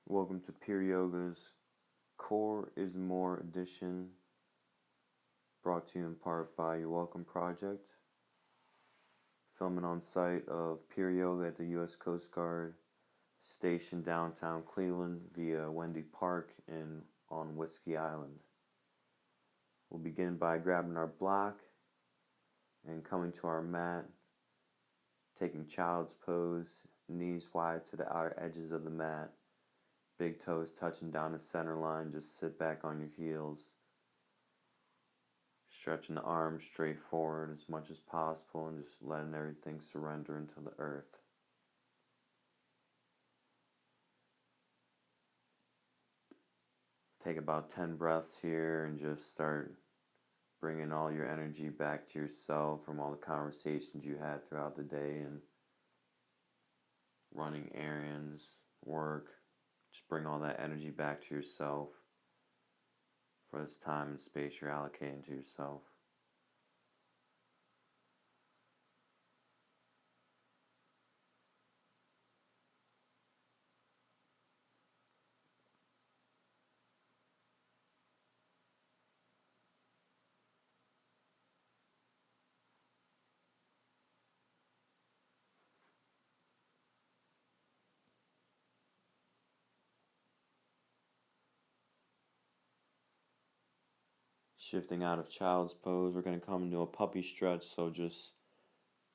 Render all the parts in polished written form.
Welcome to Pier Yoga's Core is More edition, brought to you in part by your Welcome Project. Filming on site of Pier Yoga at the U.S. Coast Guard Station downtown Cleveland via Wendy Park and on Whiskey Island. We'll begin by grabbing our block and coming to our mat, taking child's pose, knees wide to the outer edges of the mat. Big toes touching down the center line. Just sit back on your heels. Stretching the arms straight forward as much as possible and just letting everything surrender into the earth. Take about 10 breaths here and just start bringing all your energy back to yourself from all the conversations you had throughout the day and running errands, work. Just bring all that energy back to yourself for this time and space you're allocating to yourself. Shifting out of child's pose, we're going to come into a puppy stretch, so just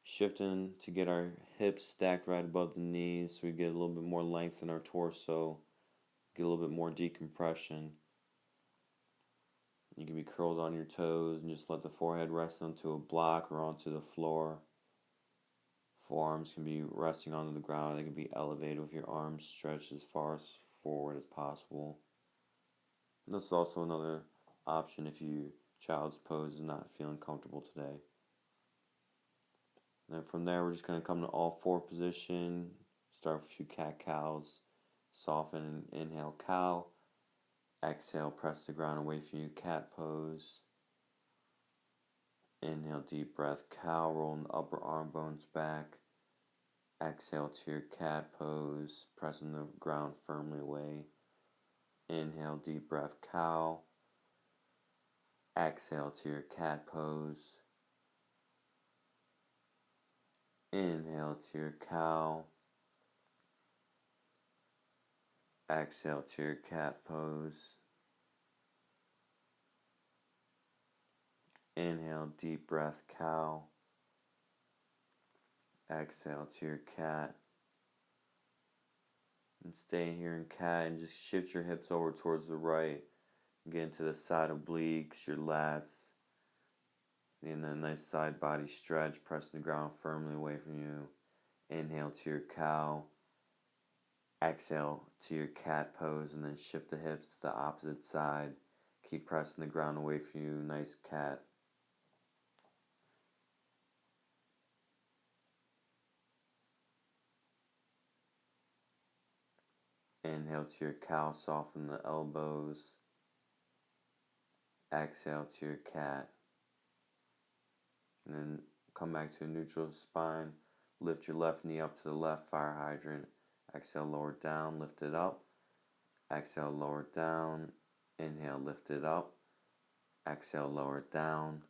shifting to get our hips stacked right above the knees so we get a little bit more length in our torso, get a little bit more decompression. You can be curled on your toes and just let the forehead rest onto a block or onto the floor. Forearms can be resting onto the ground. They can be elevated with your arms stretched as far as forward as possible. And this is also another option if you child's pose is not feeling comfortable today. And then from there, we're just going to come to all four position. Start with a few cat-cows. Soften and inhale cow. Exhale, press the ground away from you, cat pose. Inhale, deep breath, cow, rolling the upper arm bones back. Exhale to your cat pose, pressing the ground firmly away. Inhale, deep breath, cow. Exhale to your cat pose. Inhale to your cow. Exhale to your cat pose. Inhale, deep breath, cow. Exhale to your cat. And stay here in cat and just shift your hips over towards the right. Get into the side obliques, your lats. And then a nice side body stretch, pressing the ground firmly away from you. Inhale to your cow. Exhale to your cat pose and then shift the hips to the opposite side. Keep pressing the ground away from you. Nice cat. Inhale to your cow, soften the elbows. Exhale to your cat. And then come back to a neutral spine. Lift your left knee up to the left fire hydrant. Exhale, lower it down, lift it up. Exhale, lower it down. Inhale, lift it up. Exhale, lower it down.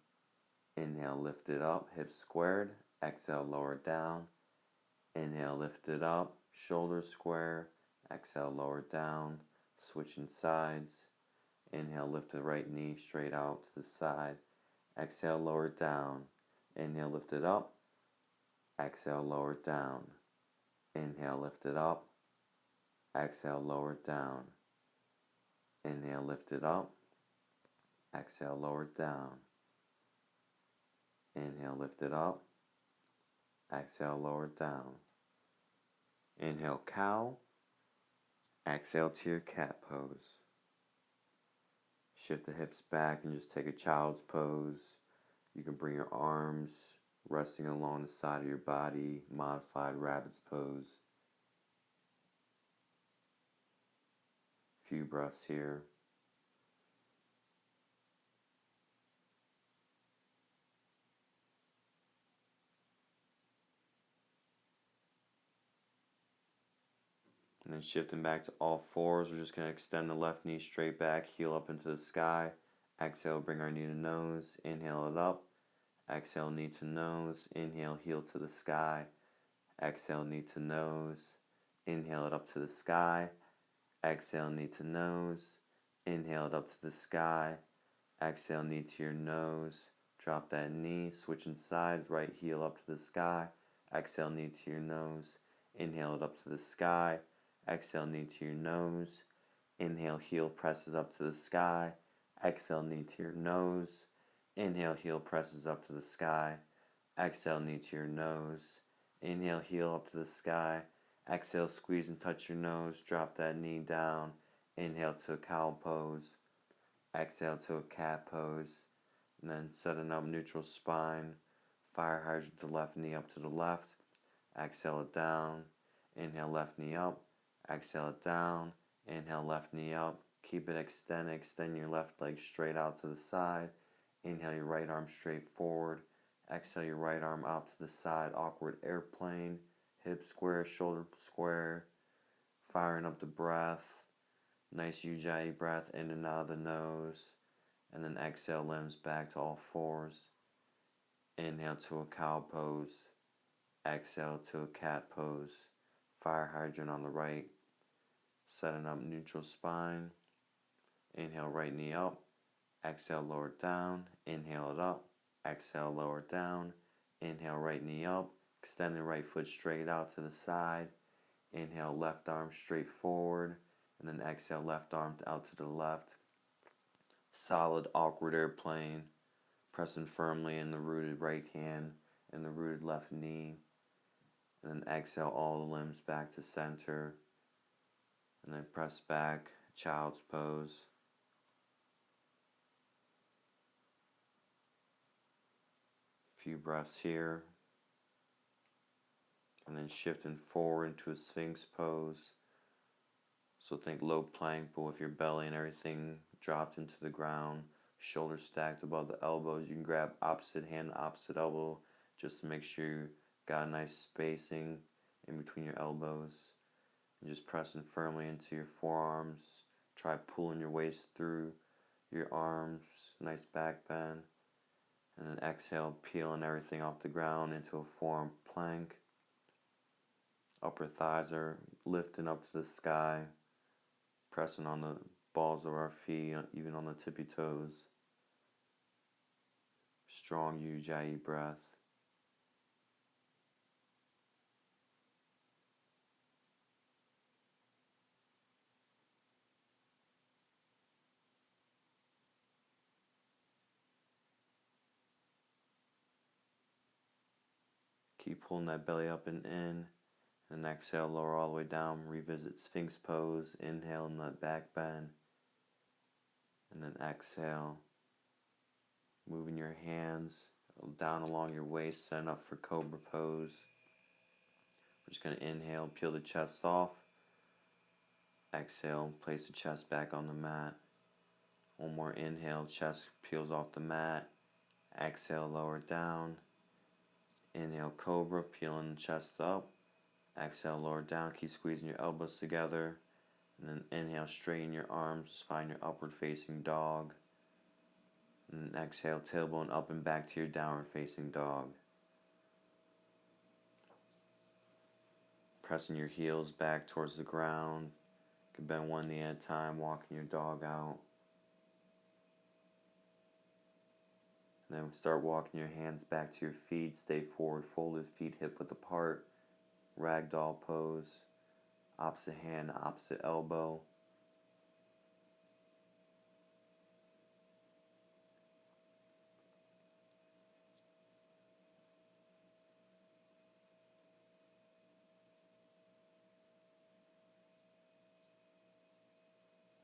Inhale, lift it up. Hips squared. Exhale, lower it down. Inhale, lift it up. Shoulders square. Exhale, lower it down. Switching sides. Inhale, lift the right knee straight out to the side. Exhale, lower it down. Inhale, lift it up. Exhale, lower it down. Inhale, lift it up. Exhale, lower it down. Inhale, lift it up. Exhale, lower it down. Inhale, lift it up. Exhale, lower it down. Inhale, cow. Exhale to your cat pose. Shift the hips back and just take a child's pose. You can bring your arms resting along the side of your body, modified rabbit's pose. Few breaths here. And then then shifting back to all fours, we're just going to extend the left knee straight back, heel up into the sky. Exhale, bring our knee to nose, inhale it up. Exhale, knee to nose, inhale, heel to the sky. Exhale, knee to nose, inhale it up to the sky. Exhale, knee to nose, inhale it up to the sky. Exhale, knee to your nose, drop that knee, switching sides, right heel up to the sky. Exhale, knee to your nose, inhale it up to the sky. Exhale, knee to your nose, inhale, heel presses up to the sky. Exhale, knee to your nose, inhale, heel presses up to the sky. Exhale, knee to your nose, inhale, heel up to the sky. Exhale, squeeze and touch your nose, drop that knee down. Inhale to a cow pose. Exhale to a cat pose. And then setting up neutral spine. Fire hydrant to left knee up to the left. Exhale it down. Inhale, left knee up. Exhale it down. Inhale, left knee up. Keep it extended. Extend your left leg straight out to the side. Inhale your right arm straight forward. Exhale your right arm out to the side. Awkward airplane. Hip square, shoulder square. Firing up the breath. Nice Ujjayi breath in and out of the nose. And then exhale, limbs back to all fours. Inhale to a cow pose. Exhale to a cat pose. Fire hydrant on the right. Setting up neutral spine. Inhale, right knee up. Exhale, lower it down. Inhale it up. Exhale, lower it down. Inhale, right knee up. Extend the right foot straight out to the side. Inhale, left arm straight forward. And then exhale, left arm out to the left. Solid, awkward airplane. Pressing firmly in the rooted right hand and the rooted left knee. And then exhale all the limbs back to center. And then press back, child's pose. A few breaths here. And then shifting forward into a Sphinx pose. So think low plank, but with your belly and everything dropped into the ground. Shoulders stacked above the elbows. You can grab opposite hand, opposite elbow, just to make sure you got a nice spacing in between your elbows. And just pressing firmly into your forearms. Try pulling your waist through your arms. Nice back bend. And then exhale, peeling everything off the ground into a forearm plank. Upper thighs are lifting up to the sky. Pressing on the balls of our feet, even on the tippy toes. Strong Ujjayi breath. Keep pulling that belly up and in. And exhale, lower all the way down. Revisit Sphinx pose. Inhale in that back bend. And then exhale. Moving your hands down along your waist, setting up for Cobra Pose. We're just going to inhale, peel the chest off. Exhale, place the chest back on the mat. One more inhale, chest peels off the mat. Exhale, lower it down. Inhale, Cobra, peeling the chest up. Exhale, lower it down. Keep squeezing your elbows together. And then inhale, straighten your arms. Find your upward facing dog. And then exhale, tailbone up and back to your downward facing dog. Pressing your heels back towards the ground. You can bend one knee at a time, walking your dog out. And then start walking your hands back to your feet. Stay forward, folded feet hip width apart. Ragdoll pose. Opposite hand, opposite elbow.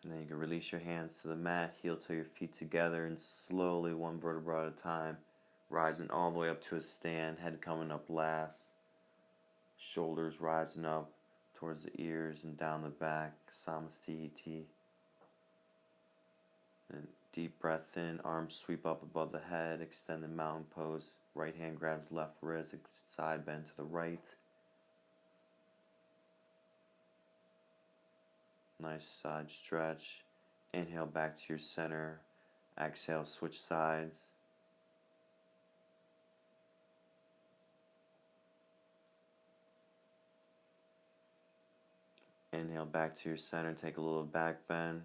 And then you can release your hands to the mat, heel to your feet together, and slowly, one vertebra at a time, rising all the way up to a stand, head coming up last, shoulders rising up towards the ears and down the back, Samastiti. And deep breath in, arms sweep up above the head, extended mountain pose, right hand grabs left wrist, side bend to the right. Nice side stretch. Inhale back to your center. Exhale, switch sides. Inhale back to your center, take a little back bend.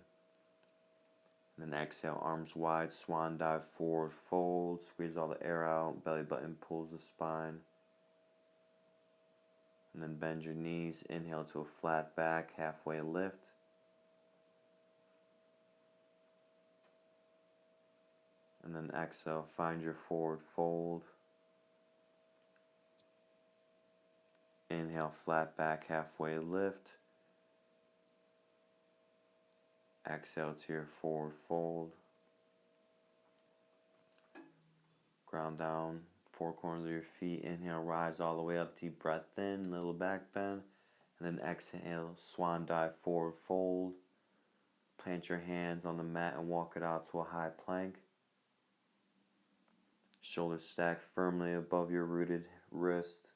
And then exhale, arms wide, swan dive forward, fold, squeeze all the air out, belly button pulls the spine. And then bend your knees, inhale to a flat back, halfway lift. And then exhale, find your forward fold. Inhale, flat back, halfway lift. Exhale to your forward fold. Ground down, four corners of your feet. Inhale, rise all the way up, deep breath in, little back bend. And then exhale, swan dive, forward fold. Plant your hands on the mat and walk it out to a high plank. Shoulders stacked firmly above your rooted wrist.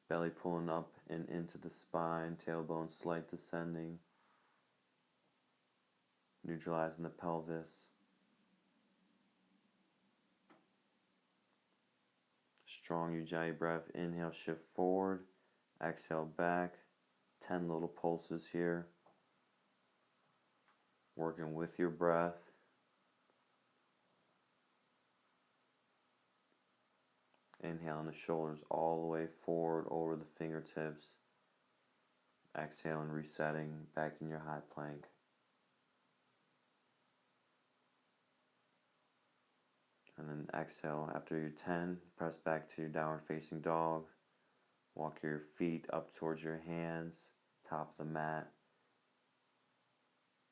Belly pulling up and into the spine, tailbone slight descending. Neutralizing the pelvis. Strong Ujjayi breath. Inhale, shift forward. Exhale, back. 10 little pulses here. Working with your breath. Inhaling the shoulders all the way forward over the fingertips. Exhale and resetting back in your high plank. And then exhale after your 10, press back to your downward facing dog. Walk your feet up towards your hands, top of the mat.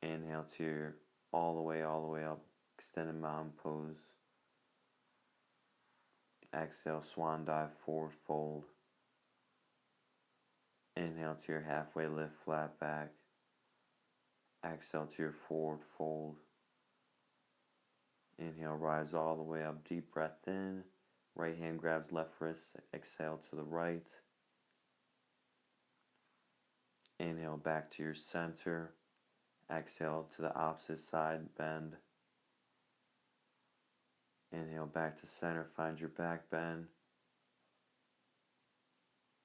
Inhale to your all the way up, extended mountain pose. Exhale, swan dive, forward fold. Inhale to your halfway lift, flat back. Exhale to your forward fold. Inhale, rise all the way up, deep breath in. Right hand grabs left wrist, exhale to the right. Inhale back to your center. Exhale to the opposite side, bend. Inhale back to center, find your back bend.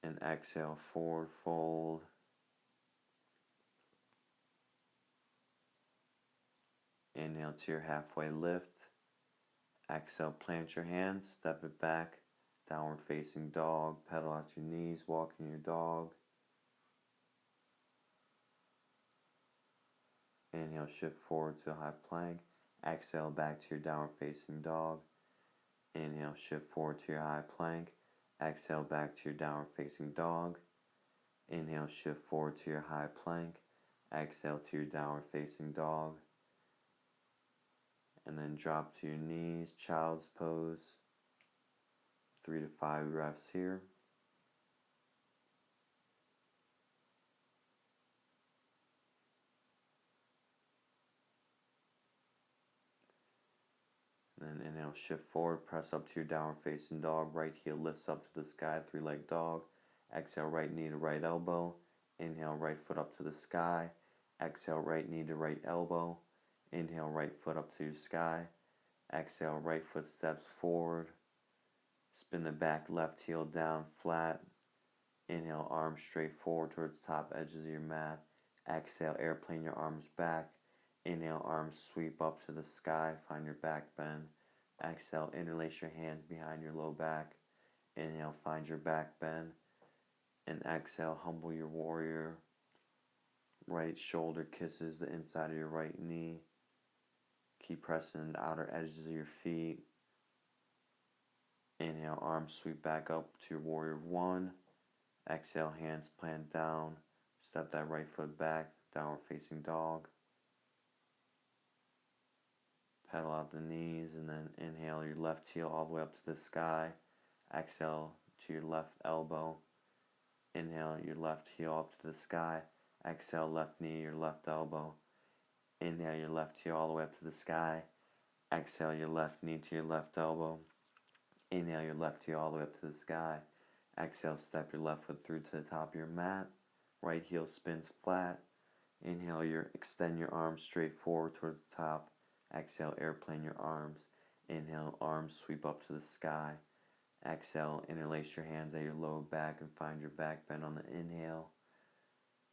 And exhale, forward fold. Inhale to your halfway lift. Exhale, plant your hands, step it back. Downward facing dog, pedal out your knees, walking your dog. Inhale, shift forward to a high plank. Exhale, back to your downward facing dog. Inhale, shift forward to your high plank. Exhale, back to your downward facing dog. Inhale, shift forward to your high plank. Exhale to your downward facing dog. And then drop to your knees, child's pose. 3 to 5 reps here. And then inhale, shift forward, press up to your downward facing dog. Right heel lifts up to the sky, 3-leg dog. Exhale, right knee to right elbow. Inhale, right foot up to the sky. Exhale, right knee to right elbow. Inhale, right foot up to your sky. Exhale, right foot steps forward. Spin the back left heel down flat. Inhale, arms straight forward towards top edges of your mat. Exhale, airplane your arms back. Inhale, arms sweep up to the sky, find your back bend. Exhale, interlace your hands behind your low back. Inhale, find your back bend. And exhale, humble your warrior. Right shoulder kisses the inside of your right knee. Keep pressing the outer edges of your feet. Inhale, arms sweep back up to your warrior 1. Exhale, hands plant down. Step that right foot back, downward facing dog. Pedal out the knees and then inhale your left heel all the way up to the sky. Exhale to your left elbow. Inhale your left heel up to the sky. Exhale, left knee, your left elbow. Inhale your left heel all the way up to the sky. Exhale your left knee to your left elbow. Inhale your left heel all the way up to the sky. Exhale, step your left foot through to the top of your mat. Right heel spins flat. Inhale, extend your arms straight forward toward the top. Exhale, airplane your arms. Inhale, arms sweep up to the sky. Exhale, interlace your hands at your low back and find your back bend on the inhale.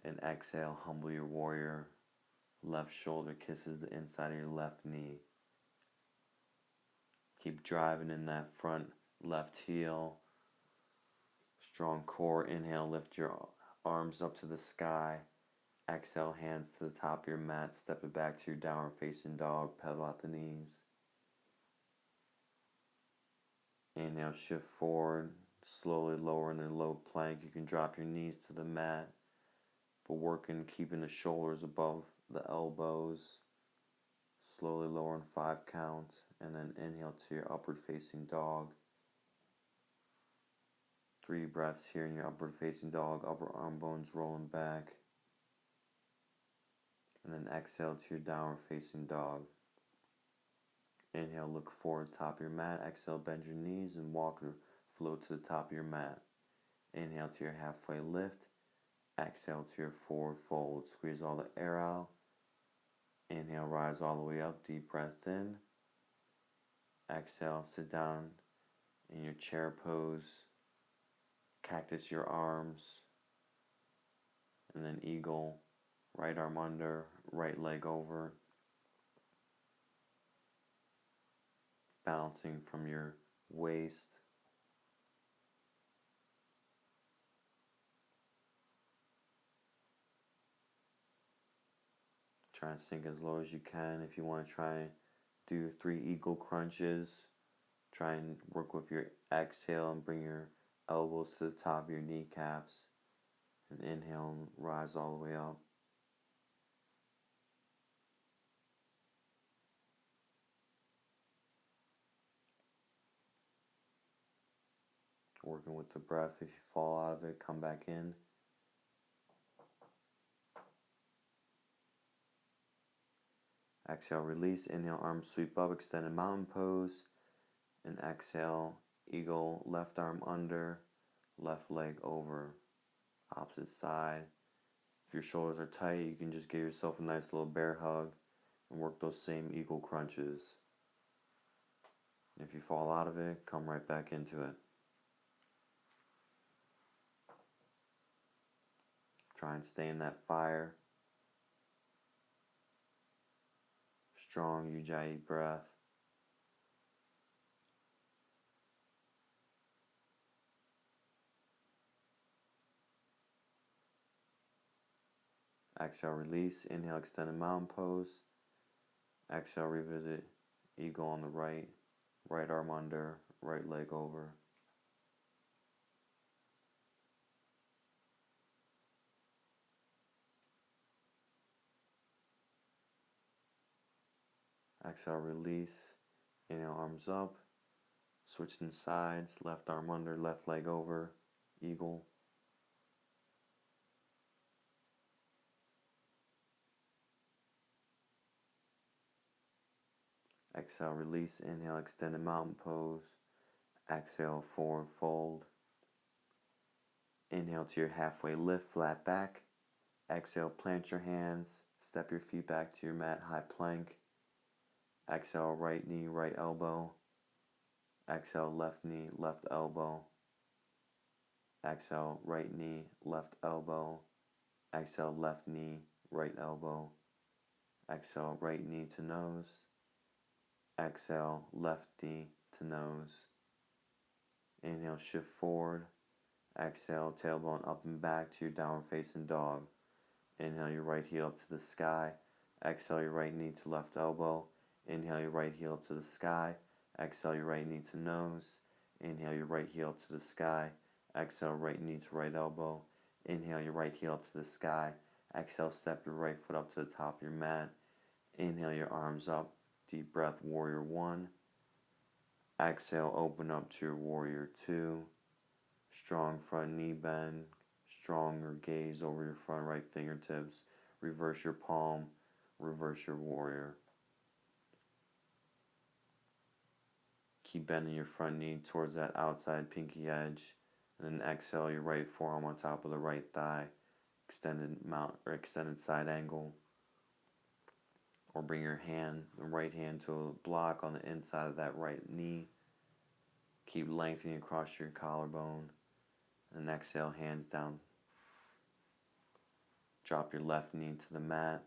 And exhale, humble your warrior. Left shoulder kisses the inside of your left knee. Keep driving in that front left heel. Strong core. Inhale, lift your arms up to the sky. Exhale, hands to the top of your mat. Step it back to your downward facing dog. Pedal out the knees. Inhale, shift forward. Slowly lower in a low plank. You can drop your knees to the mat, but working keeping the shoulders above the elbows. Slowly lower in 5 counts, and then inhale to your upward facing dog. 3 breaths here in your upward facing dog. Upper arm bones rolling back. And then exhale to your downward facing dog. Inhale, look forward, top of your mat. Exhale, bend your knees and walk or float to the top of your mat. Inhale to your halfway lift. Exhale to your forward fold. Squeeze all the air out. Inhale, rise all the way up. Deep breath in. Exhale, sit down in your chair pose. Cactus your arms. And then eagle. Right arm under, right leg over. Bouncing from your waist. Try and sink as low as you can. If you want to try and do 3 eagle crunches, try and work with your exhale and bring your elbows to the top of your kneecaps. And inhale and rise all the way up. Working with the breath. If you fall out of it, come back in. Exhale, release. Inhale, arms sweep up, extended mountain pose. And exhale, eagle, left arm under, left leg over. Opposite side. If your shoulders are tight, you can just give yourself a nice little bear hug and work those same eagle crunches. And if you fall out of it, come right back into it. Try and stay in that fire. Strong Ujjayi breath. Exhale, release. Inhale, extended mountain pose. Exhale, revisit eagle on the right. Right arm under, right leg over. Exhale, release. Inhale, arms up. Switching sides. Left arm under, left leg over. Eagle. Exhale, release. Inhale, extended mountain pose. Exhale, forward fold. Inhale to your halfway lift, flat back. Exhale, plant your hands. Step your feet back to your mat, high plank. Exhale, right knee, right elbow. Exhale, left knee, left elbow. Exhale, right knee, left elbow. Exhale, left knee, right elbow. Exhale, right knee to nose. Exhale, left knee to nose. Inhale, shift forward. Exhale, tailbone up and back to your downward facing dog. Inhale your right heel up to the sky. Exhale your right knee to left elbow. Inhale your right heel up to the sky. Exhale your right knee to nose. Inhale your right heel up to the sky. Exhale right knee to right elbow. Inhale your right heel up to the sky. Exhale, step your right foot up to the top of your mat. Inhale your arms up. Deep breath, warrior 1. Exhale, open up to your warrior 2. Strong front knee bend. Stronger gaze over your front right fingertips. Reverse your palm. Reverse your warrior. Keep bending your front knee towards that outside pinky edge. And then exhale your right forearm on top of the right thigh. extended side angle. Or bring your hand, the right hand, to a block on the inside of that right knee. Keep lengthening across your collarbone. And exhale, hands down. Drop your left knee to the mat.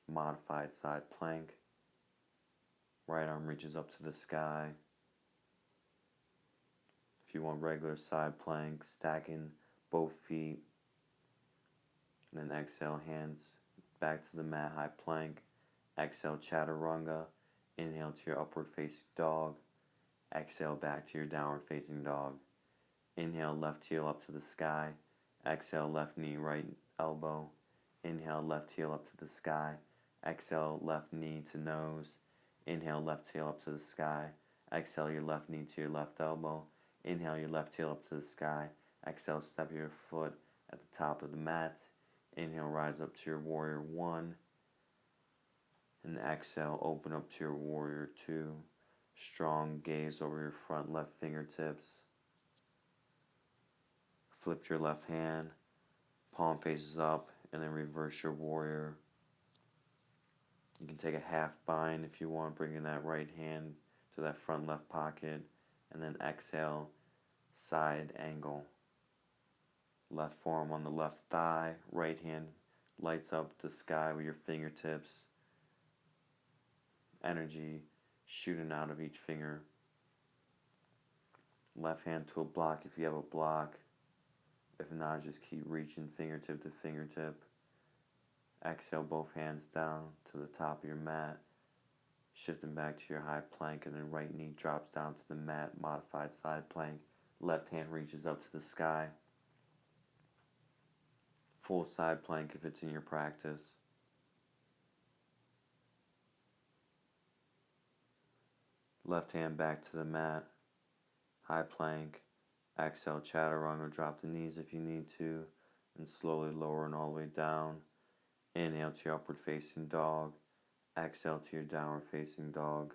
Modified side plank. Right arm reaches up to the sky. If you want regular side plank, stacking both feet. And then exhale, hands back to the mat, high plank. Exhale, chaturanga. Inhale to your upward facing dog. Exhale back to your downward facing dog. Inhale, left heel up to the sky. Exhale, left knee, right elbow. Inhale, left heel up to the sky. Exhale, left knee to nose. Inhale, left heel up to the sky. Exhale, your left knee to your left elbow. Inhale, your left heel up to the sky. Exhale, step your foot at the top of the mat. Inhale, rise up to your warrior one. And exhale, open up to your warrior two. Strong gaze over your front left fingertips. Flip your left hand. Palm faces up, and then reverse your warrior. You can take a half bind if you want, bringing that right hand to that front left pocket. And then exhale, side angle. Left forearm on the left thigh. Right hand lights up the sky with your fingertips. Energy shooting out of each finger. Left hand to a block if you have a block. If not, just keep reaching fingertip to fingertip. Exhale, both hands down to the top of your mat. Shifting back to your high plank, and then right knee drops down to the mat, modified side plank. Left hand reaches up to the sky. Full side plank if it's in your practice. Left hand back to the mat, high plank. Exhale, chaturanga, drop the knees if you need to, and slowly lowering all the way down. Inhale to your upward facing dog. Exhale to your downward facing dog.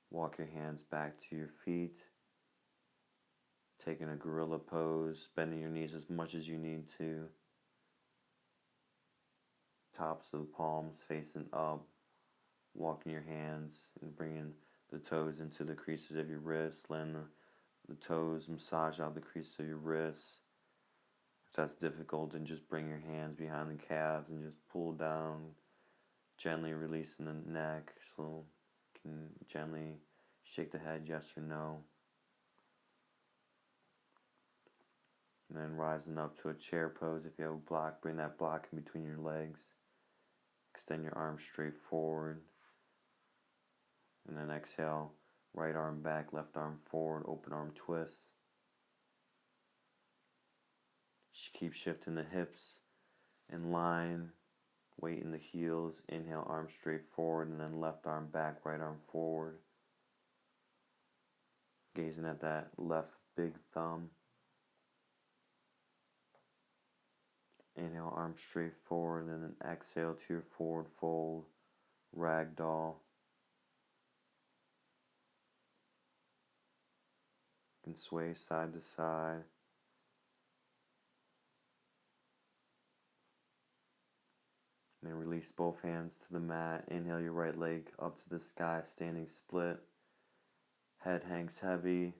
Walk your hands back to your feet. Taking a gorilla pose, bending your knees as much as you need to. Tops of the palms facing up. Walking your hands and bringing the toes into the creases of your wrists. Letting the toes massage out the creases of your wrists. If that's difficult, then just bring your hands behind the calves and just pull down, gently releasing the neck, so you can gently shake the head yes or no. And then rising up to a chair pose. If you have a block, bring that block in between your legs. Extend your arms straight forward. And then exhale, right arm back, left arm forward, open arm twist. Keep shifting the hips in line, weight in the heels. Inhale, arm straight forward, and then left arm back, right arm forward. Gazing at that left big thumb. Inhale, arm straight forward, and then exhale to your forward fold, ragdoll. You can sway side to side. And then release both hands to the mat. Inhale your right leg up to the sky, standing split. Head hangs heavy.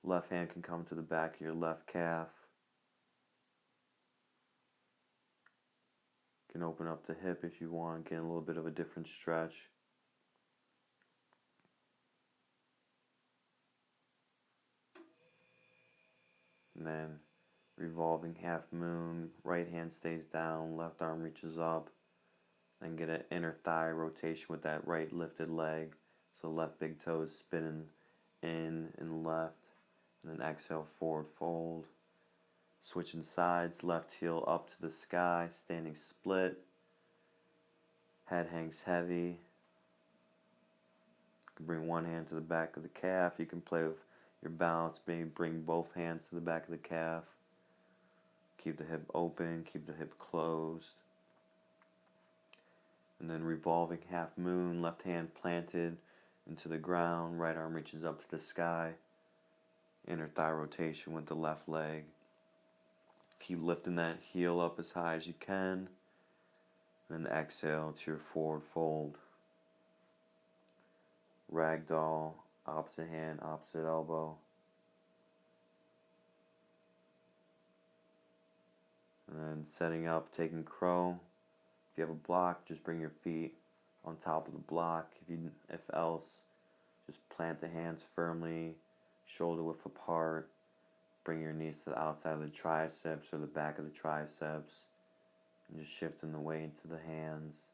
Left hand can come to the back of your left calf. You can open up the hip if you want, get a little bit of a different stretch. And then revolving half moon, right hand stays down, left arm reaches up. Then get an inner thigh rotation with that right lifted leg. So left big toe is spinning in and left. And then exhale, forward fold. Switching sides, left heel up to the sky, standing split. Head hangs heavy. You can bring one hand to the back of the calf. You can play with your balance, maybe bring both hands to the back of the calf. Keep the hip open, keep the hip closed. And then revolving half moon, left hand planted into the ground, right arm reaches up to the sky. Inner thigh rotation with the left leg. Keep lifting that heel up as high as you can. Then exhale to your forward fold. Ragdoll, opposite hand, opposite elbow. And then setting up, taking crow. If you have a block, just bring your feet on top of the block. If else, just plant the hands firmly, shoulder width apart. Bring your knees to the outside of the triceps or the back of the triceps. And just shifting the weight into the hands.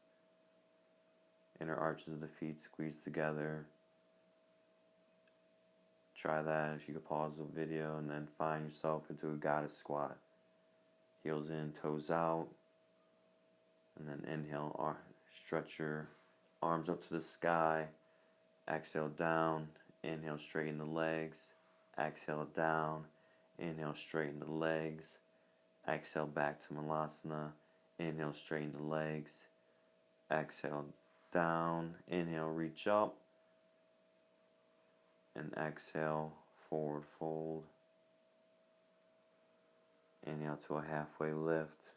Inner arches of the feet squeeze together. Try that. If you could pause the video and then find yourself into a goddess squat. Heels in, toes out. And then inhale, stretch your arms up to the sky. Exhale down. Inhale, straighten the legs. Exhale down. Inhale, straighten the legs. Exhale back to Malasana. Inhale, straighten the legs. Exhale down. Inhale, reach up. And exhale, forward fold. Inhale to a halfway lift.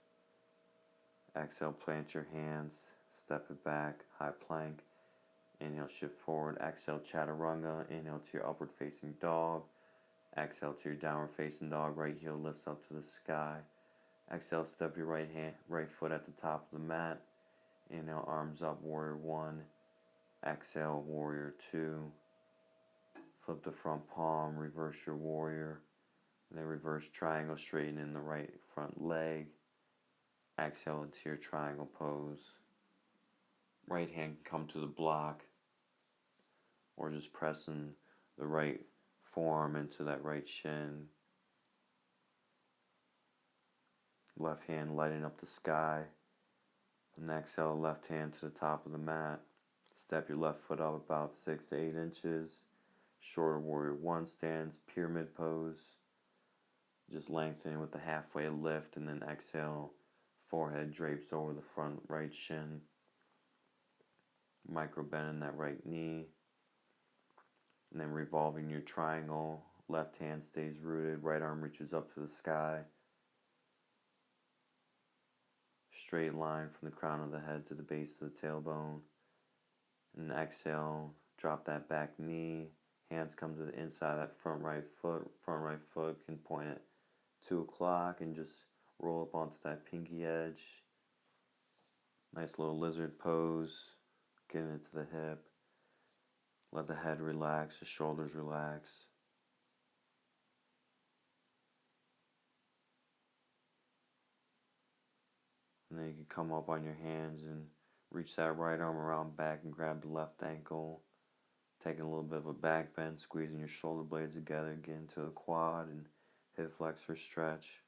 Exhale, plant your hands. Step it back, high plank. Inhale, shift forward. Exhale, chaturanga. Inhale to your upward facing dog. Exhale to your downward facing dog. Right heel lifts up to the sky. Exhale, step your right foot at the top of the mat. Inhale, arms up, warrior one. Exhale, warrior two. Flip the front palm, reverse your warrior. And then reverse triangle, straighten in the right front leg. Exhale into your triangle pose. Right hand can come to the block, or just pressing the right forearm into that right shin. Left hand lighting up the sky. And exhale, left hand to the top of the mat. Step your left foot up about 6 to 8 inches. Shorter warrior one stance, pyramid pose. Just lengthening with the halfway lift, and then exhale, forehead drapes over the front right shin. Micro bend in that right knee. And then revolving your triangle. Left hand stays rooted, right arm reaches up to the sky. Straight line from the crown of the head to the base of the tailbone. And exhale, drop that back knee. Hands come to the inside of that front right foot. Front right foot can point at 2 o'clock and just roll up onto that pinky edge. Nice little lizard pose. Getting into the hip. Let the head relax, the shoulders relax. And then you can come up on your hands and reach that right arm around back and grab the left ankle. Taking a little bit of a back bend, squeezing your shoulder blades together, get into the quad and hip flexor stretch.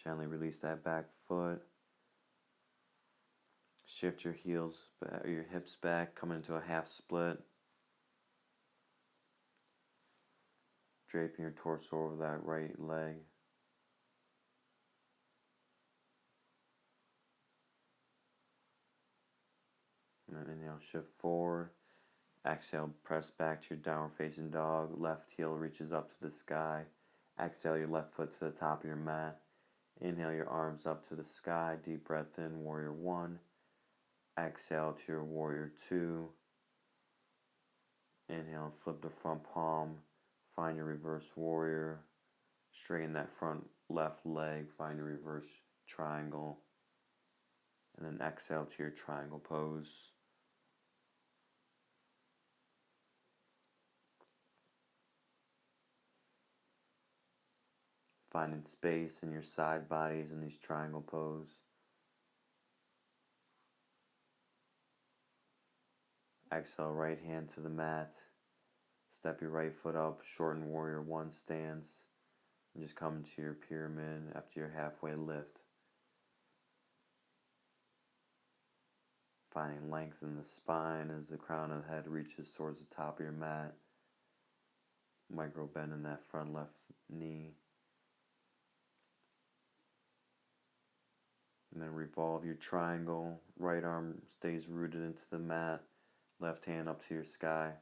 Gently release that back foot. Shift your heels, your hips back, come into a half split. Draping your torso over that right leg. And then inhale, shift forward. Exhale, press back to your downward facing dog. Left heel reaches up to the sky. Exhale, your left foot to the top of your mat. Inhale your arms up to the sky. Deep breath in, warrior one. Exhale to your warrior two. Inhale, flip the front palm. Find your reverse warrior. Straighten that front left leg. Find your reverse triangle. And then exhale to your triangle pose. Finding space in your side bodies in these triangle pose. Exhale, right hand to the mat. Step your right foot up, shorten warrior one stance. And just come to your pyramid after your halfway lift. Finding length in the spine as the crown of the head reaches towards the top of your mat. Micro bend in that front left knee. And then revolve your triangle. Right arm stays rooted into the mat. Left hand up to your sky.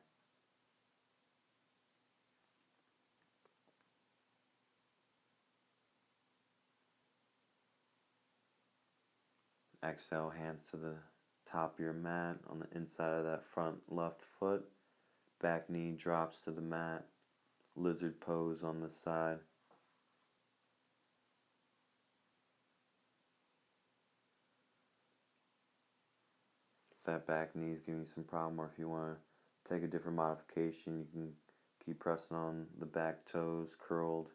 Exhale, hands to the top of your mat on the inside of that front left foot. Back knee drops to the mat. Lizard pose on the side. If that back knee is giving you some problem, or if you want to take a different modification, you can keep pressing on the back toes curled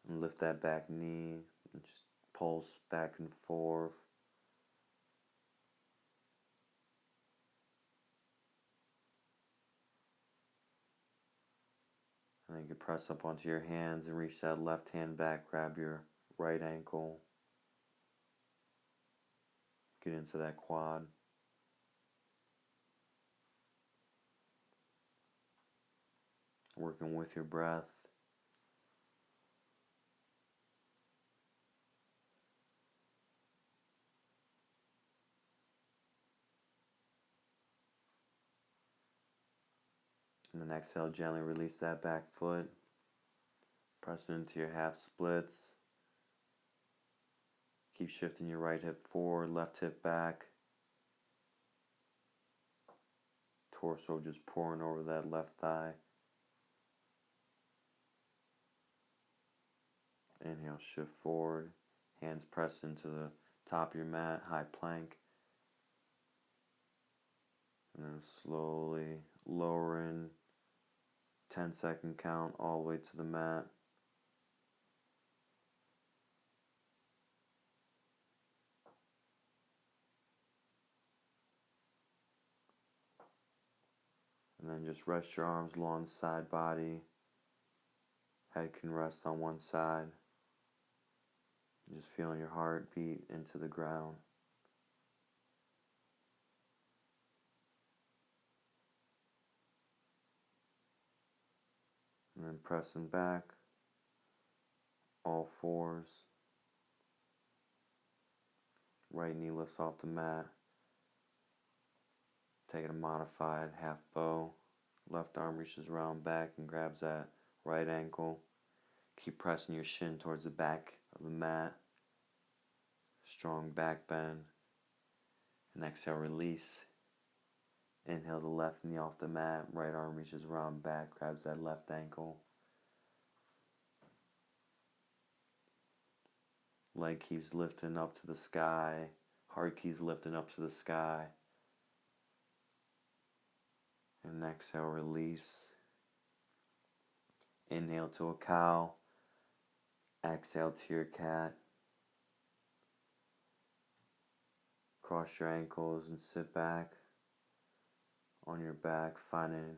and lift that back knee and just pulse back and forth. And then you can press up onto your hands and reach that left hand back, grab your right ankle, get into that quad. Working with your breath. And then exhale, gently release that back foot. Press into your half splits. Keep shifting your right hip forward, left hip back. Torso just pouring over that left thigh. Inhale, shift forward. Hands press into the top of your mat, high plank. And then slowly lowering, 10-second count all the way to the mat. And then just rest your arms along the side body. Head can rest on one side. Just feeling your heart beat into the ground. And then pressing back, all fours. Right knee lifts off the mat. Taking a modified half bow. Left arm reaches around back and grabs that right ankle. Keep pressing your shin towards the back of the mat. Strong back bend. And exhale, release. Inhale the left knee off the mat. Right arm reaches around back, grabs that left ankle. Leg keeps lifting up to the sky. Heart keeps lifting up to the sky. And exhale, release. Inhale to a cow. Exhale to your cat. Cross your ankles and sit back on your back, finding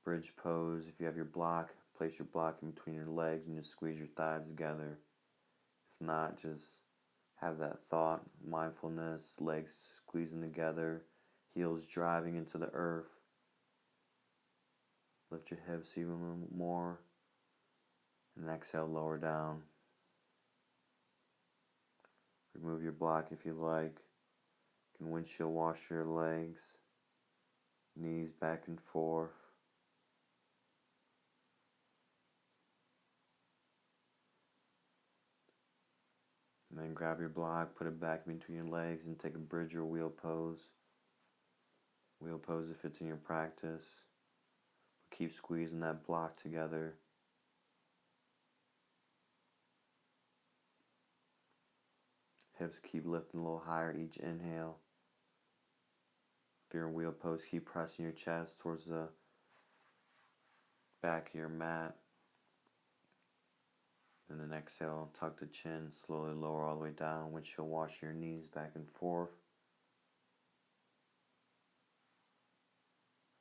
bridge pose. If you have your block, place your block in between your legs and just squeeze your thighs together. If not, just have that thought, mindfulness, legs squeezing together, heels driving into the earth. Lift your hips even a little more. And exhale, lower down. Remove your block if you like. You can windshield wash your legs. Knees back and forth. And then grab your block, put it back between your legs, and take a bridge or wheel pose. Wheel pose if it's in your practice. Keep squeezing that block together. Hips keep lifting a little higher each inhale. If you're in wheel pose, keep pressing your chest towards the back of your mat. And then exhale, tuck the chin, slowly lower all the way down. Windshield wash your knees back and forth.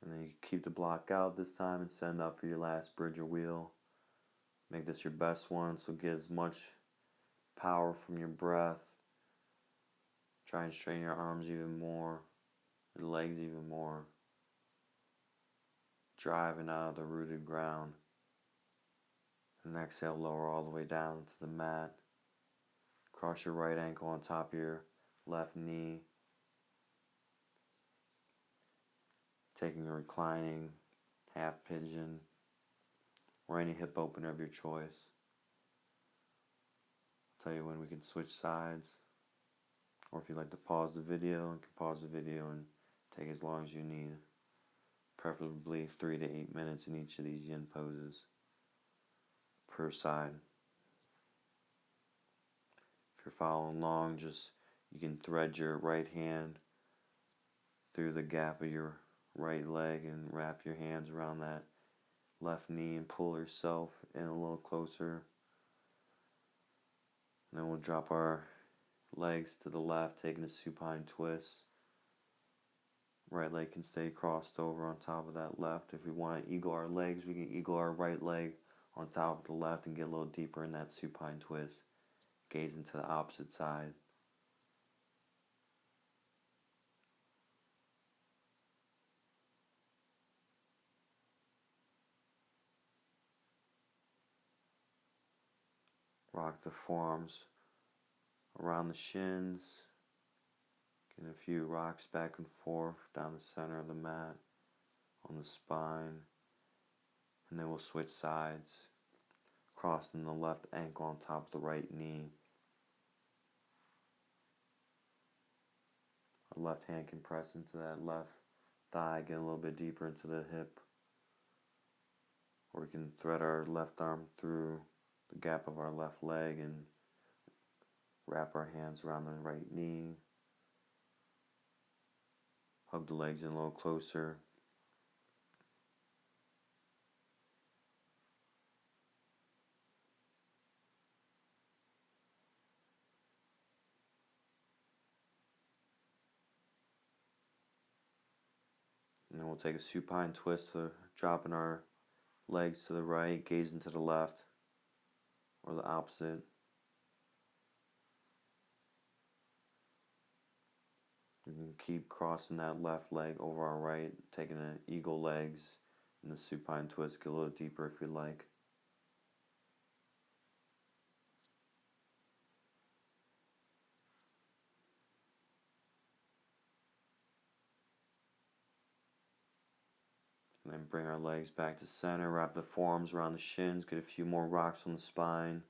And then you keep the block out this time and send up for your last bridge or wheel. Make this your best one, so get as much power from your breath. Try and straighten your arms even more, your legs even more. Driving out of the rooted ground. And exhale, lower all the way down to the mat. Cross your right ankle on top of your left knee. taking a reclining, half pigeon, or any hip opener of your choice. I'll tell you when we can switch sides, or if you'd like to pause the video, you can pause the video and take as long as you need, preferably 3 to 8 minutes in each of these yin poses per side. If you're following along, you can thread your right hand through the gap of your right leg and wrap your hands around that left knee and pull yourself in a little closer. And then we'll drop our legs to the left, taking a supine twist. Right leg can stay crossed over on top of that left. If we want to eagle our legs, we can eagle our right leg on top of the left and get a little deeper in that supine twist. Gaze into the opposite side. Rock the forearms around the shins. Get a few rocks back and forth down the center of the mat, on the spine. And then we'll switch sides, crossing the left ankle on top of the right knee. Our left hand can press into that left thigh, get a little bit deeper into the hip. Or we can thread our left arm through the gap of our left leg and wrap our hands around the right knee. Hug the legs in a little closer. And then we'll take a supine twist, dropping our legs to the right, gazing to the left, or the opposite. We can keep crossing that left leg over our right, taking an eagle legs in the supine twist, get a little deeper if you like. And then bring our legs back to center, wrap the forearms around the shins, get a few more rocks on the spine.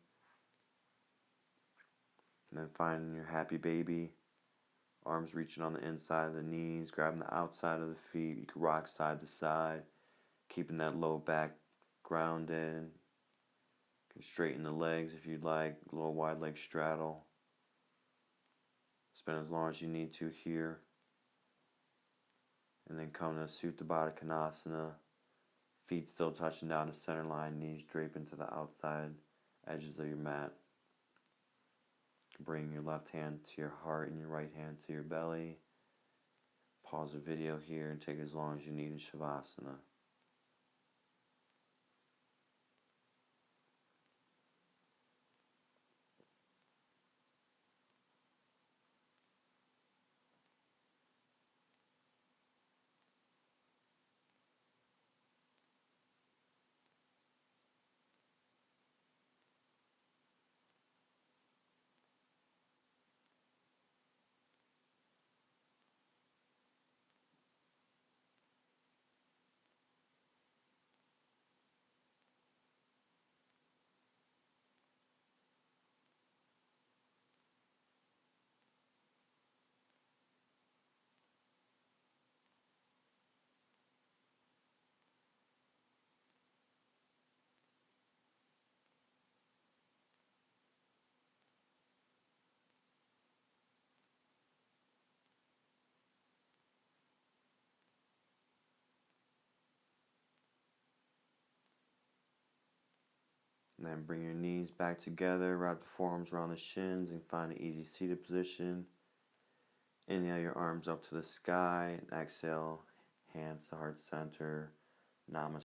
And then finding your happy baby. Arms reaching on the inside of the knees, grabbing the outside of the feet. You can rock side to side, keeping that low back grounded. You can straighten the legs if you'd like, a little wide leg straddle. Spend as long as you need to here. And then come to Supta Baddha Konasana. Feet still touching down the center line, knees draping to the outside edges of your mat. Bring your left hand to your heart and your right hand to your belly. Pause the video here and take as long as you need in Shavasana. And then bring your knees back together, wrap the forearms around the shins and find an easy seated position. Inhale your arms up to the sky and exhale, hands to heart center, Namaste.